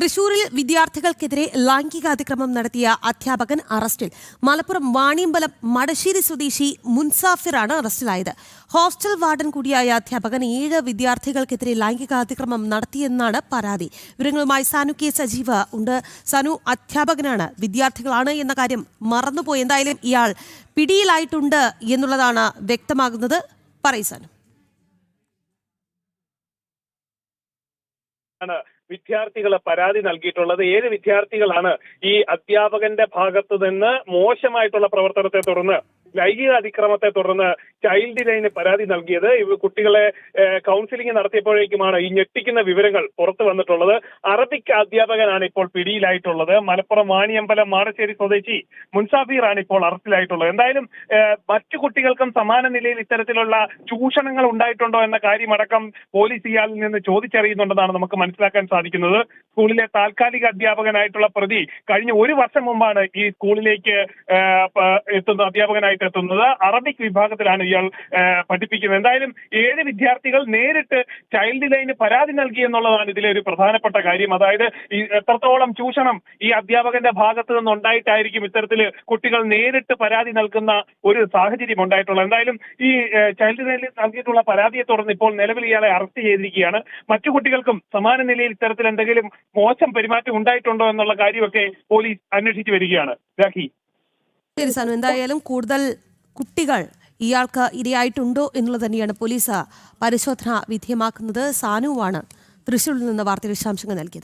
തൃശൂരിൽ വിദ്യാർത്ഥികൾക്കെതിരെ ലൈംഗികാതിക്രമം നടത്തിയ അധ്യാപകൻ അറസ്റ്റിൽ. മലപ്പുറം വാണിയമ്പലം മടശ്ശേരി സ്വദേശി മുൻസാഫിറാണ് അറസ്റ്റിലായത്. ഹോസ്റ്റൽ വാർഡൻ കൂടിയായ അധ്യാപകൻ 7 വിദ്യാർത്ഥികൾക്കെതിരെ ലൈംഗികാതിക്രമം നടത്തിയെന്നാണ് പരാതി. വിവരങ്ങളുമായി സാനു കെ സജീവ ഉണ്ട്. സാനു, അധ്യാപകനാണ്, വിദ്യാർത്ഥികളാണ് എന്ന കാര്യം മറന്നുപോയി. എന്തായാലും ഇയാൾ പിടിയിലായിട്ടുണ്ട് എന്നുള്ളതാണ് വ്യക്തമാകുന്നത്. പറയൂ സാനു. വിദ്യാർത്ഥികളെ പരാതി നൽകിയിട്ടുള്ളത് 7 വിദ്യാർത്ഥികളാണ് ഈ അധ്യാപകന്റെ ഭാഗത്തു നിന്ന് മോശമായിട്ടുള്ള പ്രവർത്തനത്തെ തുടർന്ന്, ലൈംഗിക അതിക്രമത്തെ തുടർന്ന് ചൈൽഡ് ലൈന് പരാതി നൽകിയത്. കുട്ടികളെ കൗൺസിലിംഗ് നടത്തിയപ്പോഴേക്കുമാണ് ഈ ഞെട്ടിക്കുന്ന വിവരങ്ങൾ പുറത്തു വന്നിട്ടുള്ളത്. അറബിക് അധ്യാപകനാണ് ഇപ്പോൾ പിടിയിലായിട്ടുള്ളത്. മലപ്പുറം വാണിയമ്പലം മാടശ്ശേരി സ്വദേശി മുൻസാഫിറാണ് ഇപ്പോൾ അറസ്റ്റിലായിട്ടുള്ളത്. എന്തായാലും മറ്റു കുട്ടികൾക്കും സമാന നിലയിൽ ഇത്തരത്തിലുള്ള ചൂഷണങ്ങൾ ഉണ്ടായിട്ടുണ്ടോ എന്ന കാര്യമടക്കം പോലീസ് ഇയാളിൽ നിന്ന് ചോദിച്ചറിയുന്നുണ്ടെന്നാണ് നമുക്ക് മനസ്സിലാക്കാൻ സാധിക്കുന്നത്. സ്കൂളിലെ താൽക്കാലിക അധ്യാപകനായിട്ടുള്ള പ്രതി കഴിഞ്ഞ 1 വർഷം മുമ്പാണ് ഈ സ്കൂളിലേക്ക് അധ്യാപകനായിട്ട് എത്തുന്നത്. അറബിക് വിഭാഗത്തിലാണ് ഇയാൾ പഠിപ്പിക്കുന്നത്. എന്തായാലും 7 വിദ്യാർത്ഥികൾ നേരിട്ട് ചൈൽഡ് ലൈന് പരാതി നൽകി എന്നുള്ളതാണ് ഇതിലെ ഒരു പ്രധാനപ്പെട്ട കാര്യം. അതായത് എത്രത്തോളം ചൂഷണം ഈ അധ്യാപകന്റെ ഭാഗത്ത് നിന്നുണ്ടായിട്ടായിരിക്കും ഇത്തരത്തിൽ കുട്ടികൾ നേരിട്ട് പരാതി നൽകുന്ന ഒരു സാഹചര്യം ഉണ്ടായിട്ടുള്ളത്. എന്തായാലും ഈ ചൈൽഡ് ലൈനിൽ നൽകിയിട്ടുള്ള പരാതിയെ തുടർന്ന് ഇപ്പോൾ നിലവിൽ ഇയാളെ അറസ്റ്റ് ചെയ്തിരിക്കുകയാണ്. മറ്റു കുട്ടികൾക്കും സമാന നിലയിൽ ഇത്തരത്തിൽ എന്തെങ്കിലും മോശം പെരുമാറ്റം ഉണ്ടായിട്ടുണ്ടോ എന്നുള്ള കാര്യമൊക്കെ പോലീസ് അന്വേഷിച്ചു വരികയാണ്. രാഖി. ശരി സാനു, എന്തായാലും കൂടുതൽ കുട്ടികൾ ഇയാൾക്ക് ഇരയായിട്ടുണ്ടോ എന്നുള്ളത് തന്നെയാണ് പോലീസ് പരിശോധന വിധേയമാക്കുന്നത്. സാനുവാണ് തൃശ്ശൂരിൽ നിന്ന് വാർത്താ വിശദാംശങ്ങൾ നൽകിയത്.